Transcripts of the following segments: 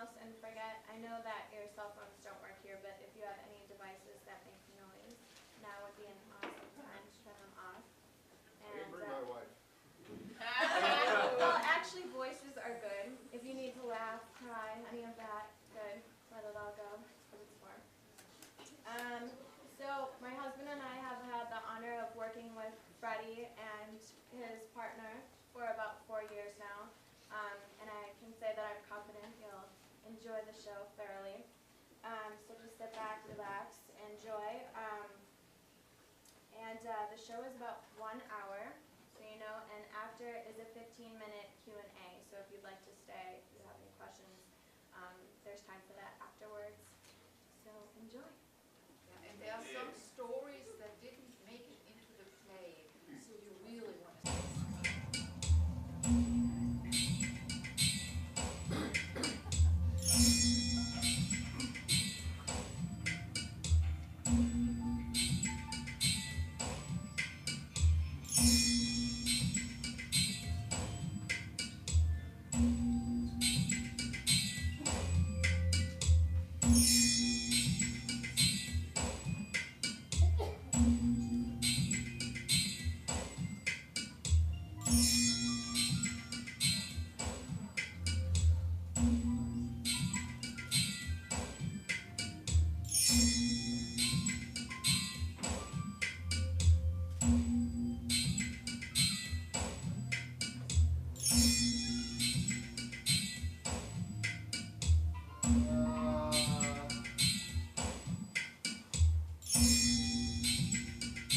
else and forget, I know that your cell phones don't work here, but if you have any devices that make noise, now would be an awesome time to turn them off. Hey, bring my wife. Well, actually, voices are good. If you need to laugh, cry, any of that, good. Let it all go. That's what it's for. So my husband and I have had the honor of working with Freddie and his partner for about 4 years now. And I can say that I'm confident he'll enjoy the show thoroughly. So just sit back, relax, enjoy. The show is about 1 hour, so you know, and after is a 15-minute Q&A. So if you'd like to stay, if you have any questions, there's time for that afterwards. So enjoy. Yeah, and there are some stories that didn't make it into the play, so you really want to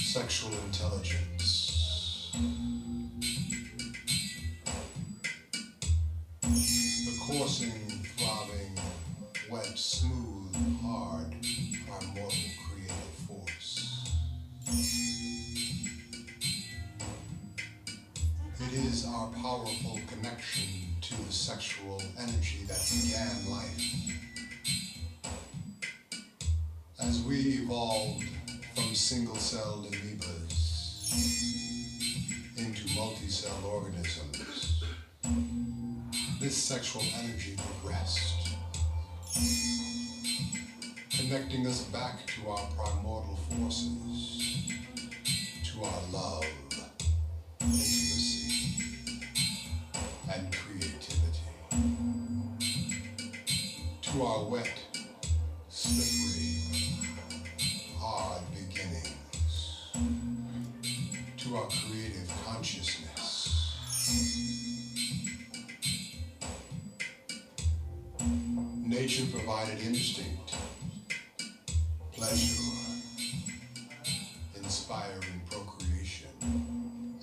Sexual intelligence. The coursing, throbbing, wet, smooth, hard, primordial creative force. It is our powerful connection to the sexual energy that began life. As we evolved from single-celled amoebas into multi-celled organisms, this sexual energy progressed, connecting us back to our primordial forces, to our love, intimacy, and creativity, to our wet, slippery, hard beginnings, to our creative consciousness. Nature provided instinct, pleasure, inspiring procreation,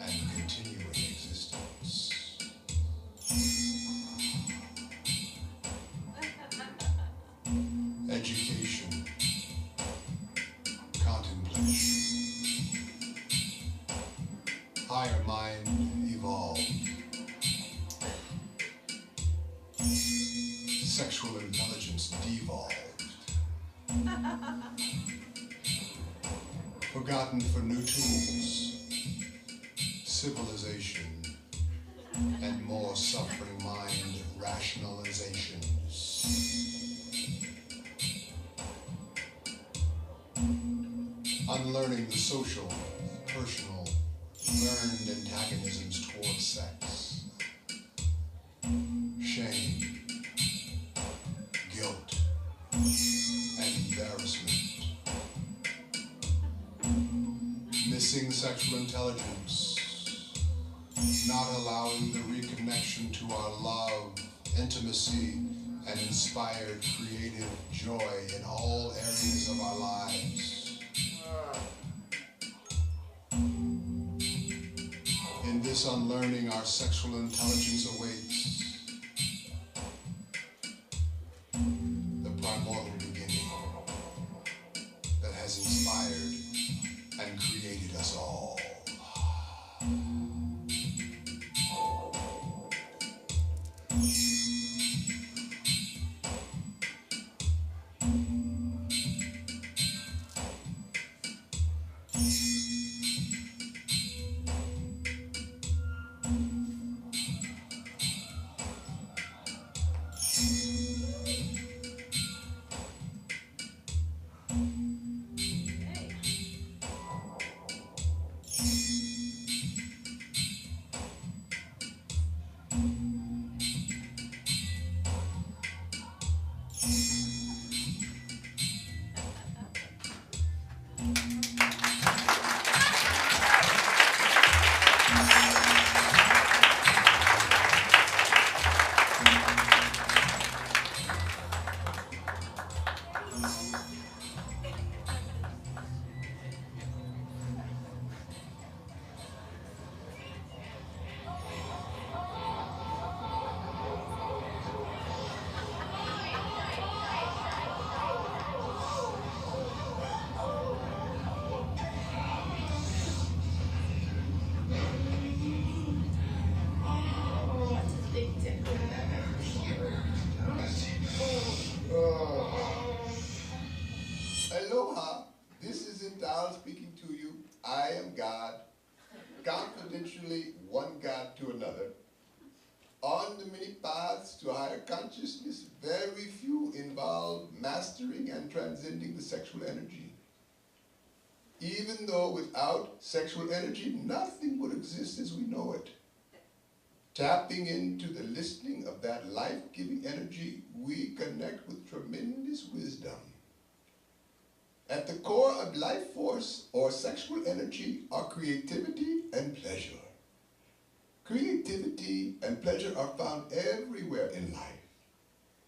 and continuing existence. Education, contemplation, higher mind evolved. Sexual intelligence devolved. Forgotten for new tools, civilization, and more suffering mind rationalizations. Unlearning the social, personal, learned antagonisms towards sex. Shame, guilt, and embarrassment. Missing sexual intelligence, not allowing the reconnection to our love, intimacy, and inspired creative joy in all areas of our lives. In this unlearning, our sexual intelligence awaits. The primordial beginning that has inspired and created us all. I am God, confidentially one God to another. On the many paths to higher consciousness, very few involve mastering and transcending the sexual energy. Even though without sexual energy, nothing would exist as we know it. Tapping into the listening of that life-giving energy, we connect with tremendous wisdom. At the core of life force or sexual energy are creativity and pleasure. Creativity and pleasure are found everywhere in life.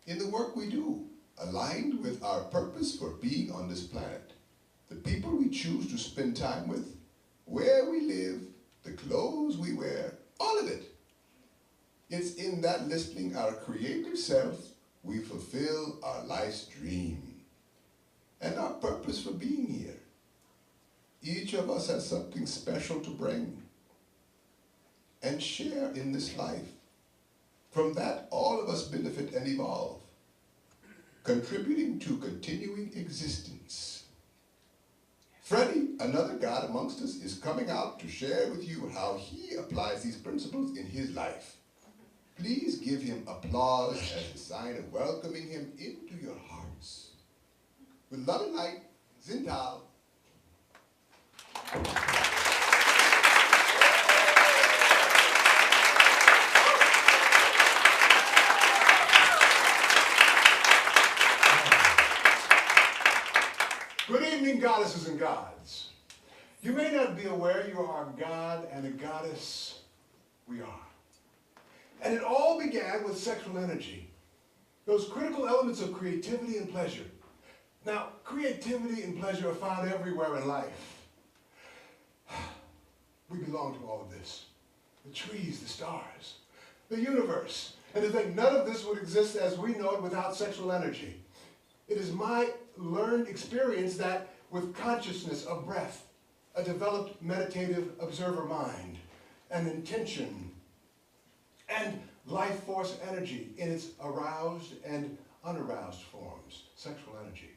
In the work we do, aligned with our purpose for being on this planet. The people we choose to spend time with, where we live, the clothes we wear, all of it. It's in that listening our creative self we fulfill our life's dream and our purpose for being here. Each of us has something special to bring and share in this life. From that, all of us benefit and evolve, contributing to continuing existence. Freddie, another God amongst us, is coming out to share with you how he applies these principles in his life. Please give him applause as a sign of welcoming him into your hearts. With love and light, Zintal. Good evening, goddesses and gods. You may not be aware you are a god and a goddess. We are. And it all began with sexual energy, those critical elements of creativity and pleasure. Now, creativity and pleasure are found everywhere in life. We belong to all of this. The trees, the stars, the universe. And to think none of this would exist as we know it without sexual energy. It is my learned experience that with consciousness of breath, a developed meditative observer mind, an intention, and life force energy in its aroused and unaroused forms, sexual energy.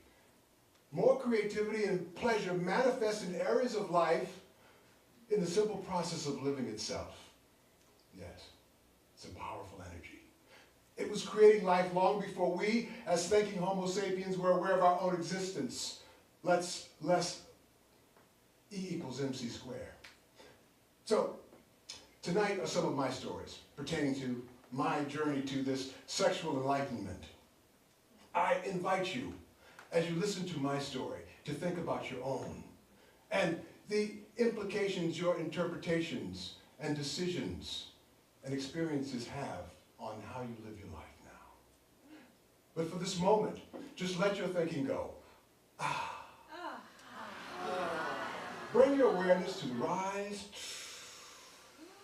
More creativity and pleasure manifest in areas of life in the simple process of living itself. Yes, it's a powerful energy. It was creating life long before we, as thinking Homo sapiens, were aware of our own existence. Less E equals MC squared. So, tonight are some of my stories pertaining to my journey to this sexual enlightenment. I invite you, as you listen to my story, to think about your own and the implications your interpretations and decisions and experiences have on how you live your life now. But for this moment, just let your thinking go. Bring your awareness to the rise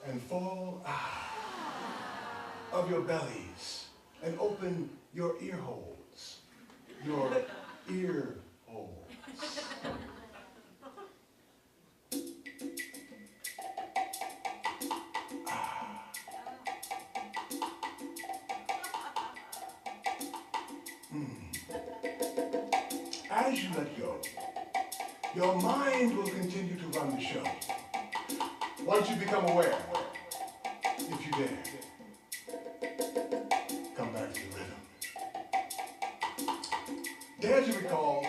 and fall of your bellies and open your ear holes. Your ear holes. As you let go, your mind will continue to run the show. Once you become aware, if you dare, come back to the rhythm. Dare to recall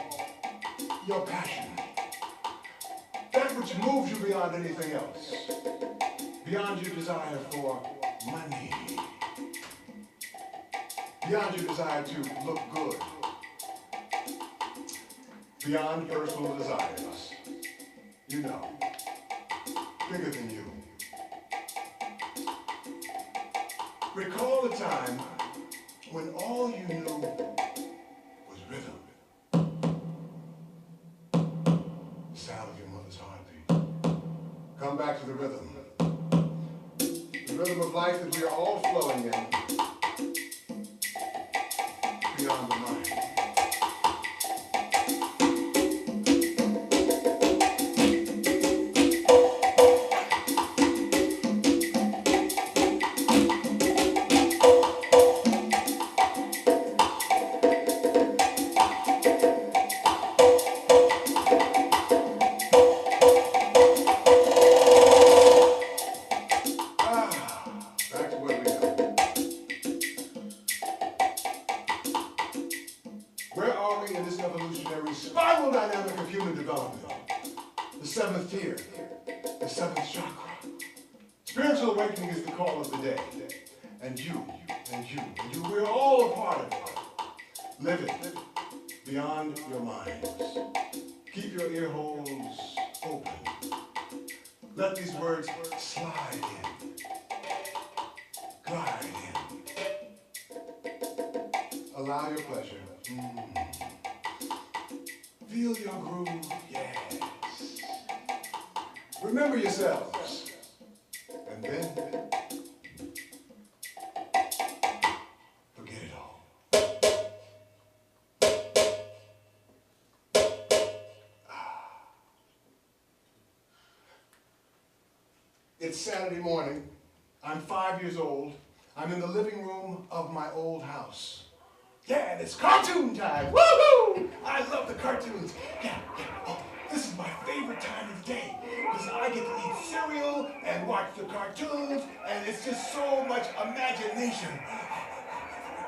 your passion, that which moves you beyond anything else, beyond your desire for money, beyond your desire to look good, beyond personal desires. You know, bigger than you. Recall the time when all you knew was rhythm. The sound of your mother's heartbeat. Come back to the rhythm. The rhythm of life that we are all flowing in. Beyond the mind. in this evolutionary spiral dynamic of human development. The seventh tier, the seventh chakra. Spiritual awakening is the call of the day. And you, we're all a part of it. Live it beyond your minds. Keep your ear holes open. Let these words slide in, glide in. Allow your pleasure. Feel your groove, yes. Remember yourselves. And then, forget it all. It's Saturday morning. I'm 5 years old. I'm in the living room of my old house. Yeah, and it's cartoon time. Woohoo! I love the cartoons. Yeah. Oh, this is my favorite time of the day because I get to eat cereal and watch the cartoons, and it's just so much imagination.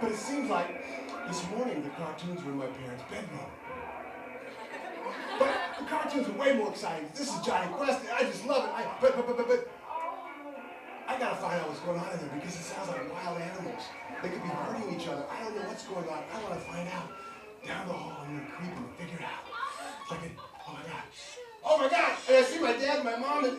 But it seems like this morning the cartoons were in my parents' bedroom. But the cartoons are way more exciting. This is Johnny Quest. I just love it. But I gotta find out what's going on in there because it sounds like wild animals. They could be hurting each other. I don't know what's going on. I want to find out. Down the hall, I'm gonna creep and figure it out. It's like, oh my God. Oh my God! And I see my dad and my mom, and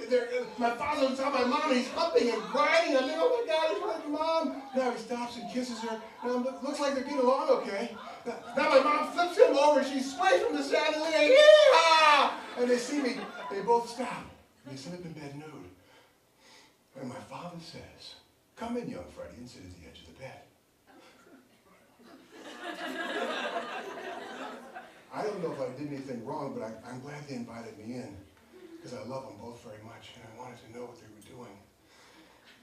my father on top of my mom, and he's humping and grinding. I'm like, oh my God, he's with mom. Now he stops and kisses her. And looks like they're getting along okay. Now my mom flips him over. She sways from the chandelier. Yee-haw! And they see me. They both stop. They sit up in bed nude. And my father says, come in, young Freddie, and sit at the edge of the bed. I don't know if I did anything wrong, but I'm glad they invited me in because I love them both very much, and I wanted to know what they were doing.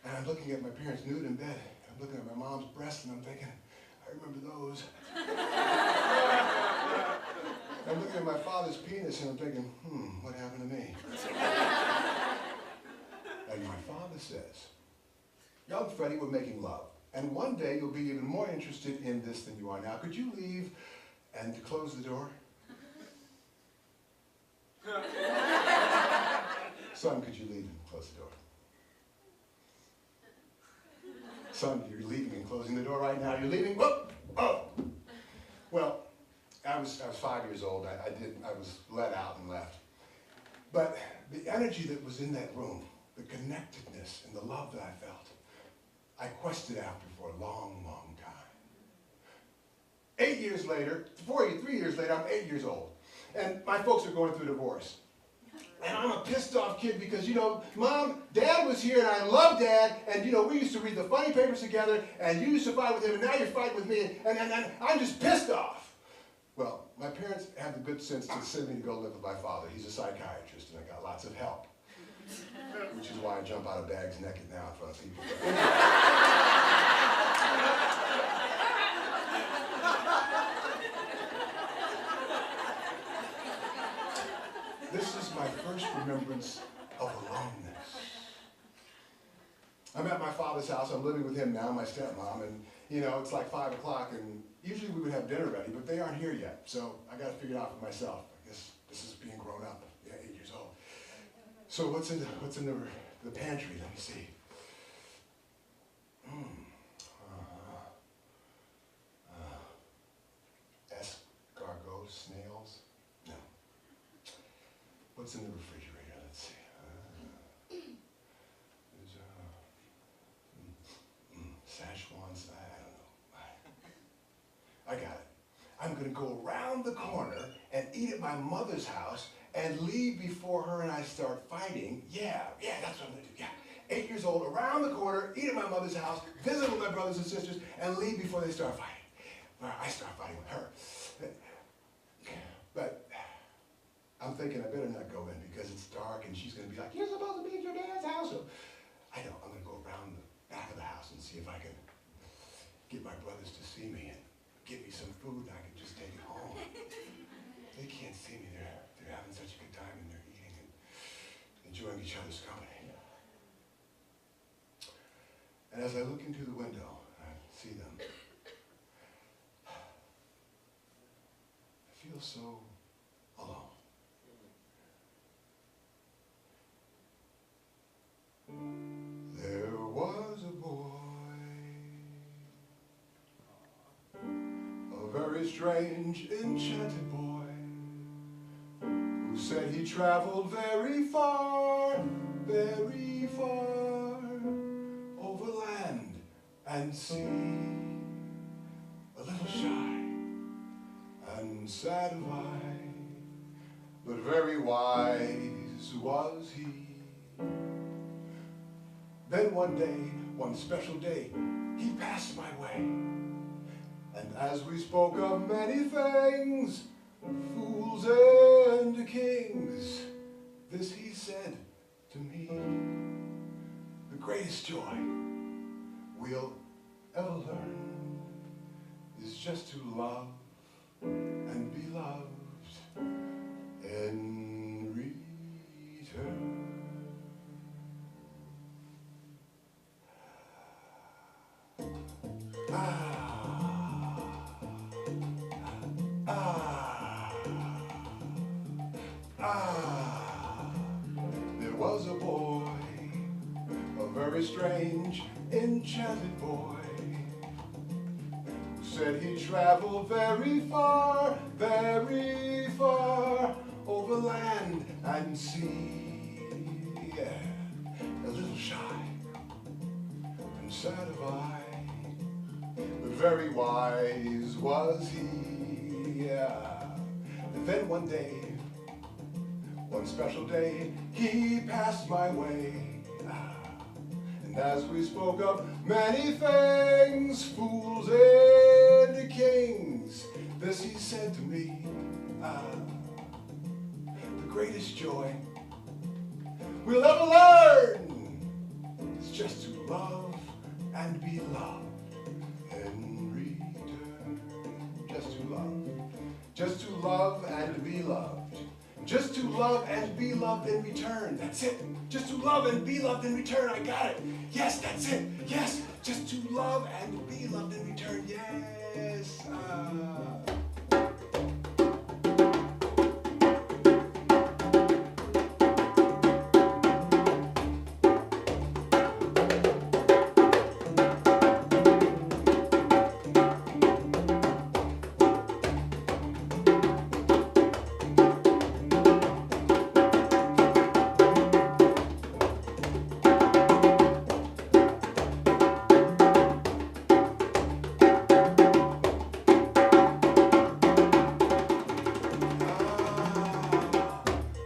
And I'm looking at my parents nude in bed. I'm looking at my mom's breasts, and I'm thinking, I remember those. I'm looking at my father's penis, and I'm thinking, what happened to me? And my father says, young Freddie, we're making love. And one day you'll be even more interested in this than you are now. Could you leave and close the door? Son, could you leave and close the door? Son, you're leaving and closing the door right now. You're leaving? Whoop! Oh! Well, I was 5 years old. I was let out and left. But the energy that was in that room, the connectedness and the love that I felt, I quested after for a long, long time. 3 years later, I'm 8 years old. And my folks are going through a divorce. And I'm a pissed off kid because, Mom, Dad was here and I love Dad. And, we used to read the funny papers together and you used to fight with him and now you're fighting with me. And I'm just pissed off. Well, my parents had the good sense to send me to go live with my father. He's a psychiatrist and I got lots of help. Which is why I jump out of bags naked now in front of people. This is my first remembrance of aloneness. I'm at my father's house. I'm living with him now, my stepmom, and it's like 5 o'clock, and usually we would have dinner ready, but they aren't here yet, so I got to figure it out for myself. I guess this is being grown up. Yeah, 8 years old. So what's in the pantry? Let me see. Escargot, snails? No. What's in the refrigerator? Let's see. There's Szechuan's. I don't know. I got it. I'm going to go around the corner and eat at my mother's house and leave before her and I start fighting. Yeah, that's what I'm going to do. Yeah. 8 years old, around the corner, eat at my mother's house, visit with my brothers and sisters, and leave before they start fighting. Or I start fighting with her. But I'm thinking I better not go in because it's dark and she's going to be like, you're supposed to be at your dad's house. So I know, I'm going to go around the back of the house and see if I can get my brothers to see me and give me some food and I can just take it home. They can't see me. They're having such a good time and they're eating and enjoying each other's company. And as I look into the window, I see them. I feel so alone. There was a boy, a very strange, enchanted boy, who said he traveled very far, over land and sea. A little shy and sad of eye, but very wise was he. Then one day, one special day, he passed my way. And as we spoke of many things, fools and kings, this he said to me: the greatest joy we'll ever learn is just to love and be loved in return. There was a boy, a very strange, enchanted boy, who said he traveled very far, over land and sea. Yeah, a little shy and sad of eye, but very wise was he. Yeah. And then one day, one special day, he passed my way. And as we spoke of many things, fools and kings, this he said to me: the greatest joy we'll ever learn is just to love and be loved in return. Just to love and be loved. Just to love and be loved in return. That's it. Just to love and be loved in return. I got it. Yes, that's it. Yes, just to love and be loved in return. Yes.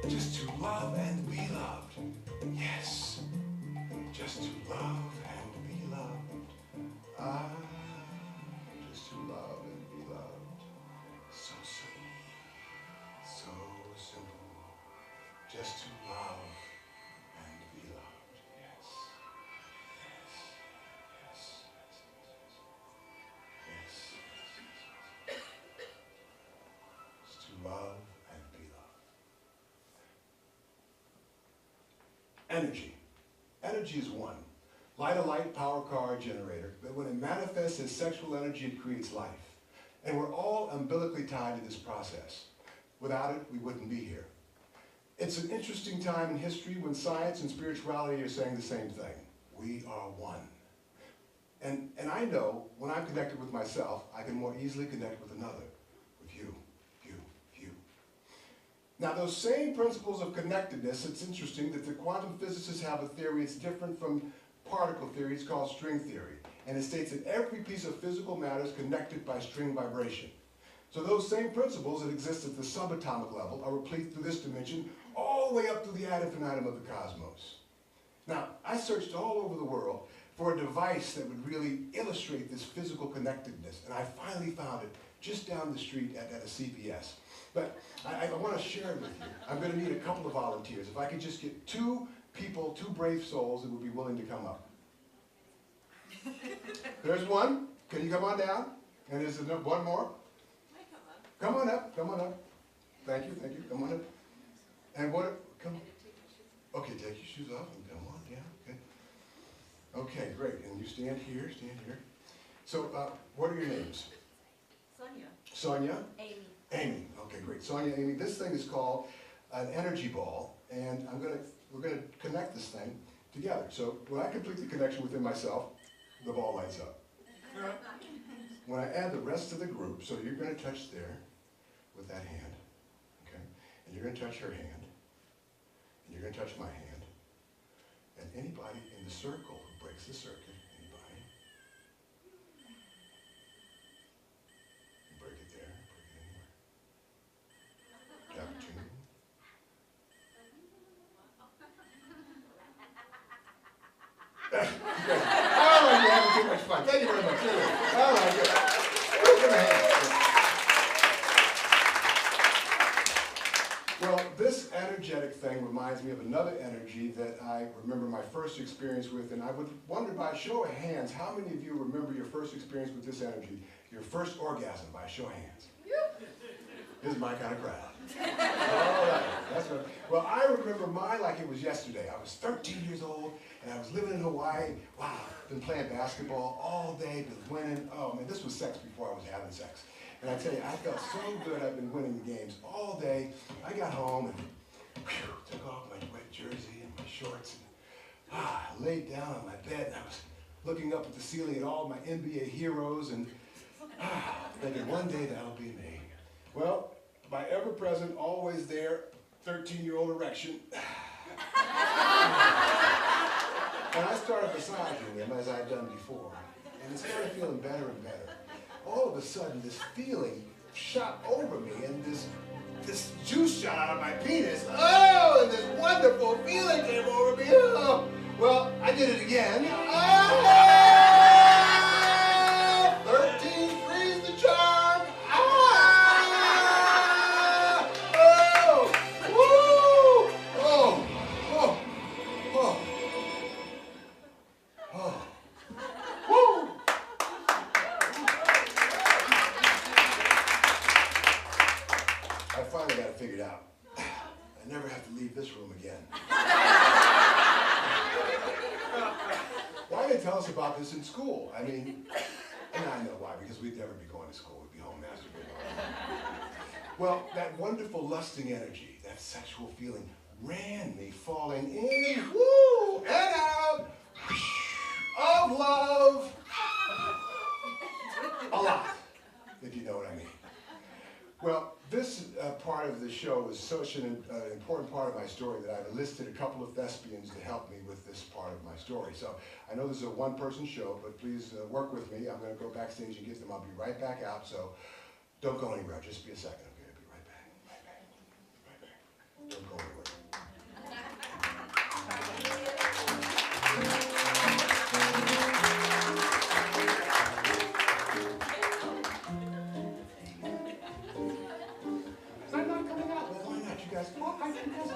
Just to love and be loved. Yes. Just to love and be loved. Energy. Energy is one. Light a light, power car, generator. But when it manifests as sexual energy, it creates life. And we're all umbilically tied to this process. Without it, we wouldn't be here. It's an interesting time in history when science and spirituality are saying the same thing. We are one. And I know when I'm connected with myself, I can more easily connect with another, with you. Now those same principles of connectedness, it's interesting that the quantum physicists have a theory that's different from particle theory. It's called string theory. And it states that every piece of physical matter is connected by string vibration. So those same principles that exist at the subatomic level are replete through this dimension all the way up to the ad infinitum of the cosmos. Now, I searched all over the world for a device that would really illustrate this physical connectedness, and I finally found it just down the street at a CVS. But I want to share it with you. I'm going to need a couple of volunteers. If I could just get 2 people, 2 brave souls that would be willing to come up. There's one. Can you come on down? And there's one more. Come on up. Thank you. Come on up. And come on. Okay, take your shoes off and come on down. Okay, great. And you stand here. So, what are your names? Sonia. Sonia? Amy. Okay, great. Sonia, Amy, this thing is called an energy ball, and we're gonna connect this thing together. So when I complete the connection within myself, the ball lights up. When I add the rest of the group, so you're gonna touch there with that hand, okay? And you're gonna touch her hand, and you're gonna touch my hand, and anybody in the circle who breaks the circuit, anybody, break it there, break it anywhere. Tap tune. All right, you're having too much fun. Thank you very much. All right, good. Give me a hand. Well, this energetic thing reminds me of another energy that I remember my first experience with, and I would wonder by a show of hands, how many of you remember your first experience with this energy, your first orgasm, by a show of hands? This is my kind of crowd. All right, that's right. Well, I remember mine like it was yesterday. I was 13 years old, and I was living in Hawaii. Wow, been playing basketball all day, been winning. Oh man, this was sex before I was having sex. And I tell you, I felt so good. I've been winning the games all day. I got home and took off my wet jersey and my shorts, and I laid down on my bed, and I was looking up at the ceiling at all my NBA heroes, and thinking one day that'll be me. Well, my ever-present, always there, 13-year-old erection. And I started massaging them as I'd done before, and it started feeling better and better. All of a sudden, this feeling shot over me, and this juice shot out of my penis. Oh, and this wonderful feeling came over me. Oh. Well, I did it again. Oh, 13 frees the charm. Oh, woo, oh, oh, oh, oh, woo. I finally got it figured out. I never have to leave this room again. Why did they tell us about this in school? I mean, and I know why, because we'd never be going to school, we'd be home masturbating. Well, that wonderful lusting energy, that sexual feeling, ran me falling in, woo, and out, of love. A lot, if you know what I mean. Well, this part of the show is such an important part of my story that I've enlisted a couple of thespians to help me with this part of my story. So I know this is a one-person show, but please work with me. I'm going to go backstage and get them. I'll be right back out, so don't go anywhere. Just be a second, okay? I'll be right back. Right back. Right back. Don't go anywhere.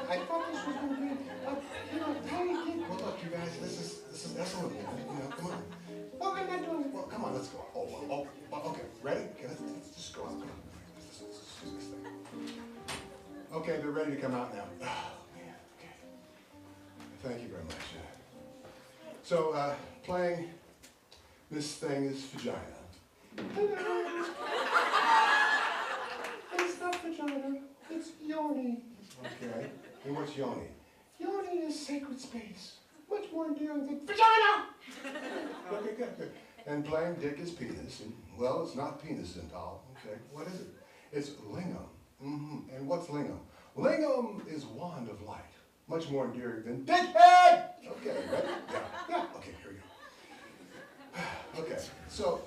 I thought this was going to be, how do you think? Well, look, you guys, this is Esalen, come on. Well, I'm not doing it. Well, come on, let's go. Oh, okay, ready? Okay, let's just go on. Come on. Let's do this thing. Okay, they're ready to come out now. Oh, man, okay. Thank you very much. So, playing this thing is vagina. It's not vagina, it's yoni. Okay, and what's yoni? Yoni is sacred space, much more endearing than vagina! Okay, good. And playing dick is penis, and well, it's not penis and doll. Okay, what is it? It's lingam. And what's lingam? Lingam is wand of light, much more endearing than dickhead! Okay, ready? Yeah, okay, here we go. Okay, so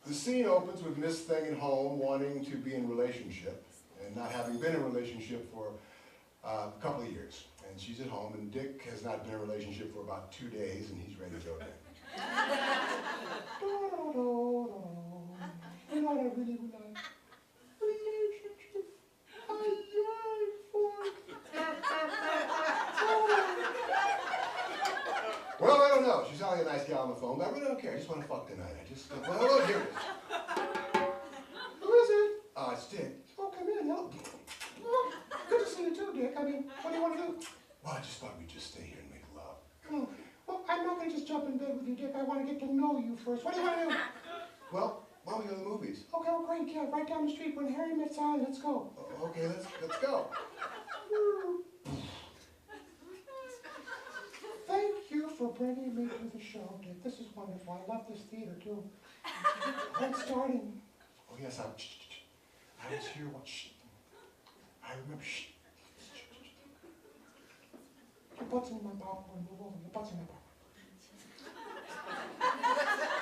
the scene opens with Miss Thing at home wanting to be in a relationship and not having been in a relationship for a couple of years. And she's at home, and Dick has not been in a relationship for about 2 days, and he's ready to go again. You know what I really would like? Relationship. I yearn for. Well, I don't know. She's sounding like a nice gal on the phone, but I really don't care. I just want to fuck tonight. Well, hello, here it is. Who is it? It's Dick. Oh, come in, help. Good to see you too, Dick. I mean, what do you want to do? Well, I just thought we'd just stay here and make love. Come on. Well, I'm not going to just jump in bed with you, Dick. I want to get to know you first. What do you want to do? Well, Why don't we go to the movies? Okay, well, great, yeah, right down the street when Harry met Sally, let's go. Okay, let's go. Thank you for bringing me to the show, Dick. This is wonderful. I love this theater, too. When's starting? Oh, yes, I was here. I remember. Your butt's in my popcorn. Move over. Your butt's in my popcorn.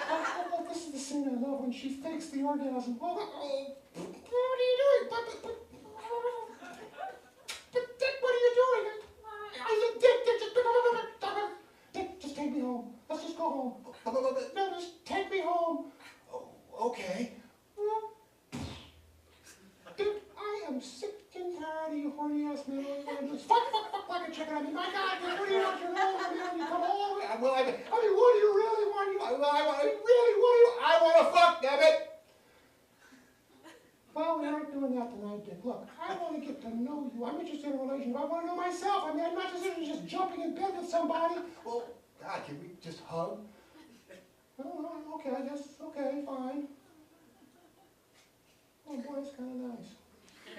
Oh, this is the scene I love when she fakes the orgasm. Oh, what are you doing? But Dick, what are you doing? I said, Dick, just take me home. Let's just go home. No, just take me home. Oh, okay. Dick, I am sick and tired of you horny ass men. All you want to do is fuck like a chicken. I mean, my God, Dick, what do you want? You know, you come all the way. Well, I mean, what do you really want? I want to fuck, damn it. Well, we aren't doing that tonight, Dick. Look, I want to get to know you. I'm interested in a relationship. I want to know myself. I mean, I'm not interested in just jumping in bed with somebody. Well, God, can we just hug? Oh, okay, I guess. Okay, fine. Oh, boy, it's kind of nice. I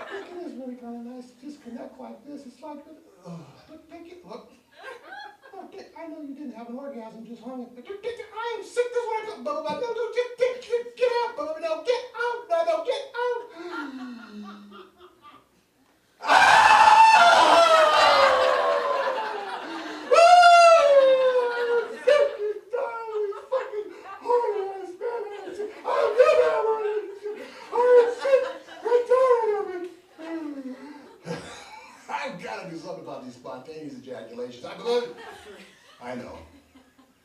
think it is really kind of nice to just connect like this. It's like, look, Dick, look. Oh, Dick, I know you didn't have an orgasm, just hung it. Dick, I am sick. This is what I'm talking about. No, Dick, get out. No, get out. No, get out. I've got to do something about these spontaneous ejaculations. I know.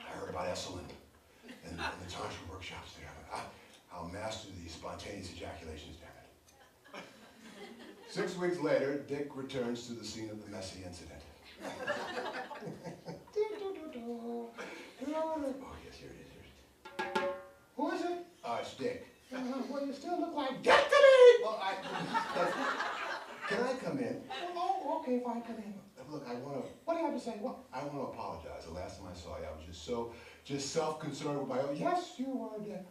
I heard about Esalen and the Tantra workshops there. I'll master these spontaneous ejaculations, damn it. 6 weeks later, Dick returns to the scene of the messy incident. Oh, yes, here it is. Who is it? It's Dick. Well, you still look like Dick to me! Well, can I come in? Oh, okay, fine, come in. Look, what do you have to say? What? I want to apologize. The last time I saw you, I was just self-concerned with my own. Yes, you were, Dick.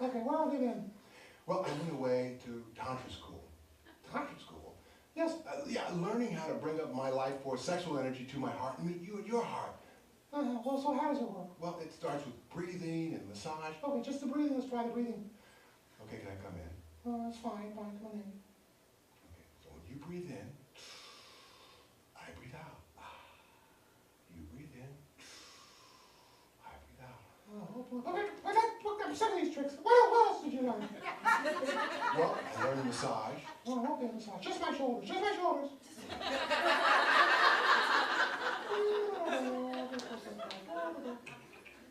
Okay, where have you been? Well, I went away to Tantra school. Tantra school? Yes, learning how to bring up my life force, sexual energy to my heart and meet you and your heart. Well, so how does it work? Well, it starts with breathing and massage. Okay, just the breathing. Let's try the breathing. Okay, can I come in? Oh, that's fine. Come on in. Okay, so when you breathe in, I breathe out. You breathe in, I breathe out. Okay, I'm sick of these tricks. What else did you learn? Well, I learned a massage. Oh, okay, massage. Just my shoulders.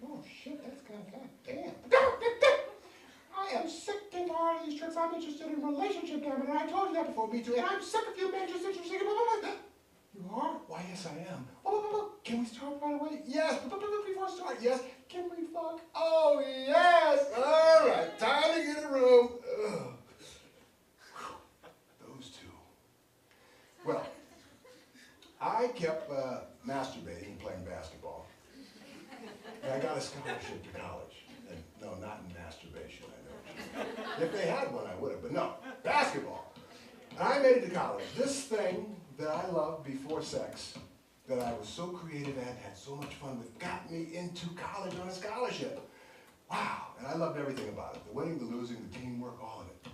Oh, shit, that's kind of damn. I am sick and tired of these tricks. I'm interested in relationship, damn it. And I told you that before, me too. And I'm sick of you men just interested in... You are? Why, yes, I am. Can we start right away? Yes. Before I start, yes. Can we fuck? Oh, yes. All right. Time to get a room. Ugh. Those two. Well, I kept masturbating and playing basketball. And I got a scholarship to college. And no, not in masturbation, I know. If they had one, I would have. But no, basketball. And I made it to college. This thing that I loved before sex, that I was so creative at, had so much fun with, got me into college on a scholarship. Wow, and I loved everything about it. The winning, the losing, the teamwork, all of it.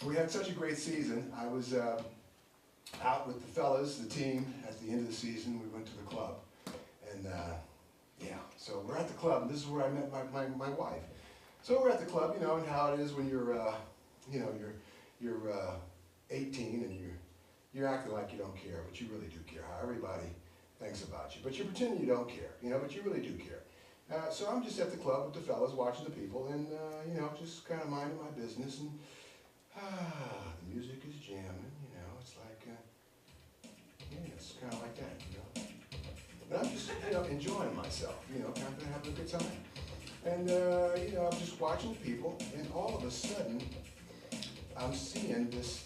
We had such a great season. I was out with the fellas, the team, at the end of the season. We went to the club. And so we're at the club, and this is where I met my wife. So we're at the club, you know, and how it is when you're 18 and you're acting like you don't care, but you really do care how everybody thinks about you. But you pretend you don't care, you know, but you really do care. So I'm just at the club with the fellas watching the people and, just kind of minding my business. And the music is jamming, you know, it's like, it's kind of like that, you know. And I'm just, enjoying myself, kind of having a good time. And, I'm just watching the people, and all of a sudden, I'm seeing this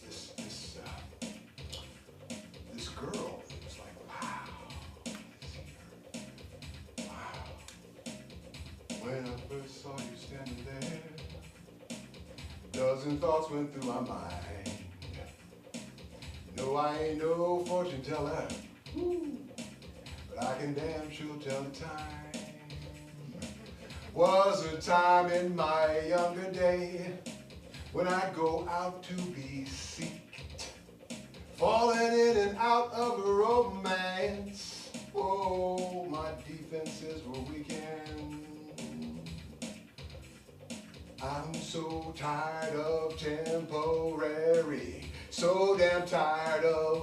girl. It was like, wow. Wow. When I first saw you Dozen thoughts went through my mind. No, I ain't no fortune teller, but I can damn sure tell the time. Was a time in my younger day when I go out to be seeked, falling in and out of romance. Oh, my defenses were weakened. I'm so tired of temporary, so damn tired of